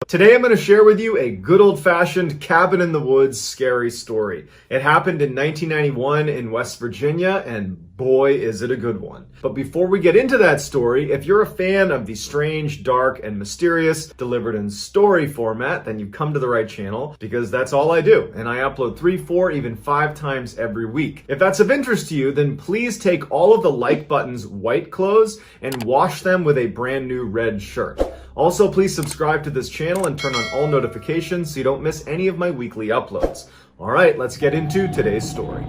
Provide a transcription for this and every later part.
Today I'm going to share with you a good old-fashioned cabin in the woods scary story. It happened in 1991 in West Virginia, and boy is it a good one. But before we get into that story, if you're a fan of the strange, dark, and mysterious delivered in story format, then you've come to the right channel, because that's all I do, and I upload 3, 4, even 5 times every week. If that's of interest to you, then please take all of the like button's white clothes and wash them with a brand new red shirt. Also, please subscribe to this channel and turn on all notifications so you don't miss any of my weekly uploads. All right, let's get into today's story.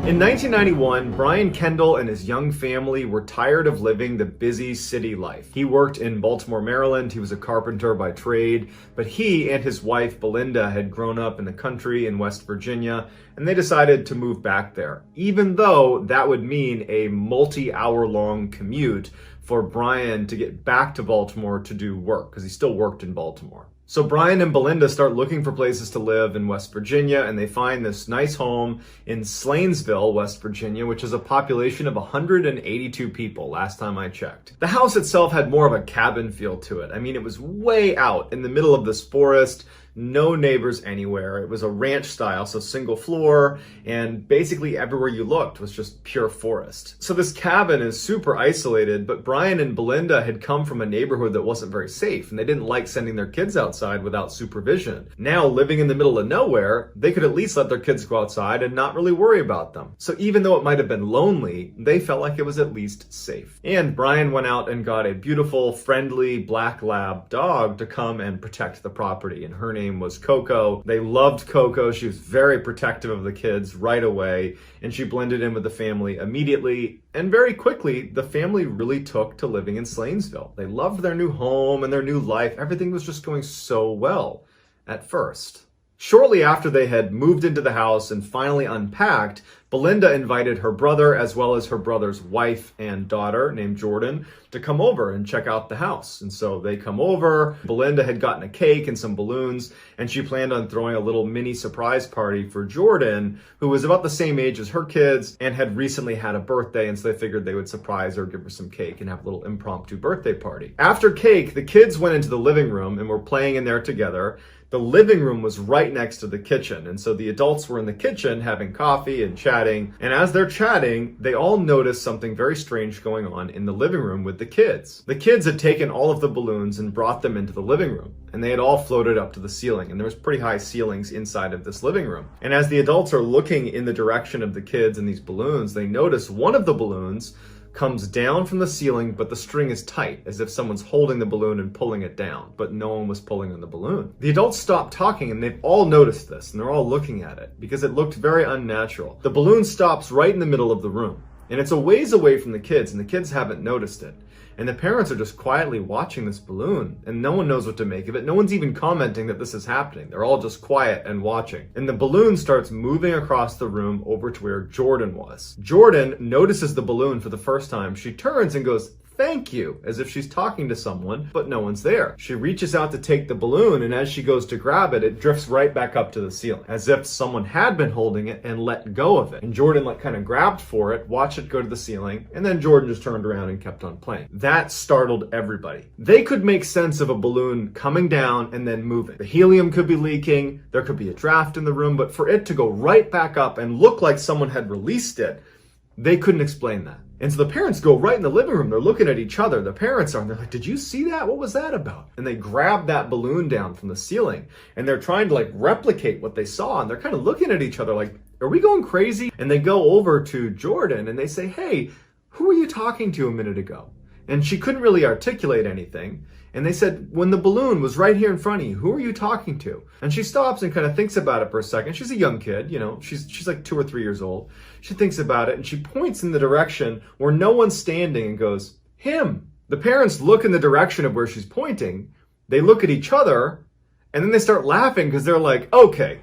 In 1991, Brian Kendall and his young family were tired of living the busy city life. He worked in Baltimore, Maryland. He was a carpenter by trade, but he and his wife, Belinda, had grown up in the country in West Virginia, and they decided to move back there, even though that would mean a multi-hour-long commute for Brian to get back to Baltimore to do work, because he still worked in Baltimore. So Brian and Belinda start looking for places to live in West Virginia, and they find this nice home in Slanesville, West Virginia, which has a population of 182 people last time I checked. The house itself had more of a cabin feel to it. I mean, it was way out in the middle of this forest, no neighbors anywhere. It was a ranch style, so single floor, and basically everywhere you looked was just pure forest. So this cabin is super isolated, but Brian and Belinda had come from a neighborhood that wasn't very safe, and they didn't like sending their kids outside without supervision. Now, living in the middle of nowhere, they could at least let their kids go outside and not really worry about them. So even though it might have been lonely, they felt like it was at least safe. And Brian went out and got a beautiful, friendly black lab dog to come and protect the property, and her name was Coco. They loved Coco. She was very protective of the kids right away, and she blended in with the family immediately. And very quickly, the family really took to living in Slanesville. They loved their new home and their new life. Everything was just going so well at first. Shortly after they had moved into the house and finally unpacked, Belinda invited her brother as well as her brother's wife and daughter named Jordan to come over and check out the house. And so they come over. Belinda had gotten a cake and some balloons, and she planned on throwing a little mini surprise party for Jordan, who was about the same age as her kids and had recently had a birthday, and so they figured they would surprise her, give her some cake, and have a little impromptu birthday party. After cake, the kids went into the living room and were playing in there together. The living room was right next to the kitchen, and so the adults were in the kitchen having coffee and chatting, and as they're chatting, they all noticed something very strange going on in the living room with the kids. The kids had taken all of the balloons and brought them into the living room, and they had all floated up to the ceiling, and there was pretty high ceilings inside of this living room. And as the adults are looking in the direction of the kids and these balloons, they notice one of the balloons comes down from the ceiling, but the string is tight, as if someone's holding the balloon and pulling it down, but no one was pulling on the balloon. The adults stopped talking, and they've all noticed this, and they're all looking at it, because it looked very unnatural. The balloon stops right in the middle of the room, and it's a ways away from the kids, and the kids haven't noticed it. And the parents are just quietly watching this balloon, and no one knows what to make of it. No one's even commenting that this is happening. They're all just quiet and watching. And the balloon starts moving across the room over to where Jordan was. Jordan notices the balloon for the first time. She turns and goes, "Thank you," as if she's talking to someone, but no one's there. She reaches out to take the balloon, and as she goes to grab it, it drifts right back up to the ceiling, as if someone had been holding it and let go of it. And Jordan kind of grabbed for it, watched it go to the ceiling, and then Jordan just turned around and kept on playing. That startled everybody. They could make sense of a balloon coming down and then moving. The helium could be leaking, there could be a draft in the room, but for it to go right back up and look like someone had released it, they couldn't explain that. And so the parents go right in the living room. They're looking at each other. The parents are, and they're like, "Did you see that? What was that about?" And they grab that balloon down from the ceiling, and they're trying to replicate what they saw. And they're kind of looking at each other like, "Are we going crazy?" And they go over to Jordan and they say, "Hey, who were you talking to a minute ago?" And she couldn't really articulate anything. And they said, "When the balloon was right here in front of you, who are you talking to?" And she stops and kind of thinks about it for a second. She's a young kid, she's like 2 or 3 years old. She thinks about it and she points in the direction where no one's standing and goes, "Him." The parents look in the direction of where she's pointing. They look at each other and then they start laughing because they're like, "Okay,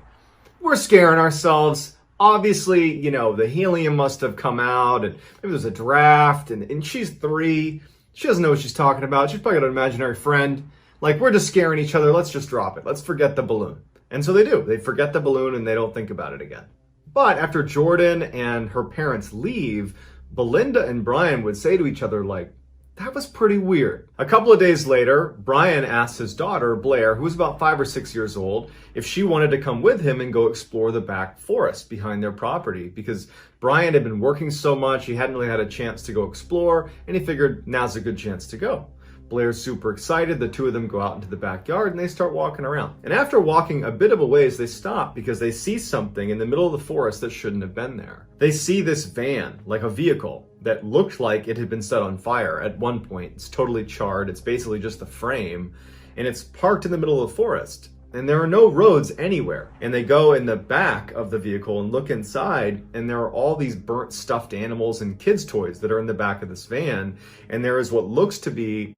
we're scaring ourselves. Obviously, the helium must have come out and maybe there's a draft and she's 3. She doesn't know what she's talking about. She's probably got an imaginary friend. We're just scaring each other. Let's just drop it. Let's forget the balloon." And so they do. They forget the balloon and they don't think about it again. But after Jordan and her parents leave, Belinda and Brian would say to each other, like, that was pretty weird. A couple of days later, Brian asked his daughter, Blair, who was about 5 or 6 years old, if she wanted to come with him and go explore the back forest behind their property, because Brian had been working so much, he hadn't really had a chance to go explore, and he figured now's a good chance to go. Blair's super excited. The two of them go out into the backyard and they start walking around. And after walking a bit of a ways, they stop because they see something in the middle of the forest that shouldn't have been there. They see this van, like a vehicle, that looked like it had been set on fire at one point. It's totally charred. It's basically just the frame, and it's parked in the middle of the forest. And there are no roads anywhere. And they go in the back of the vehicle and look inside, and there are all these burnt stuffed animals and kids' toys that are in the back of this van. And there is what looks to be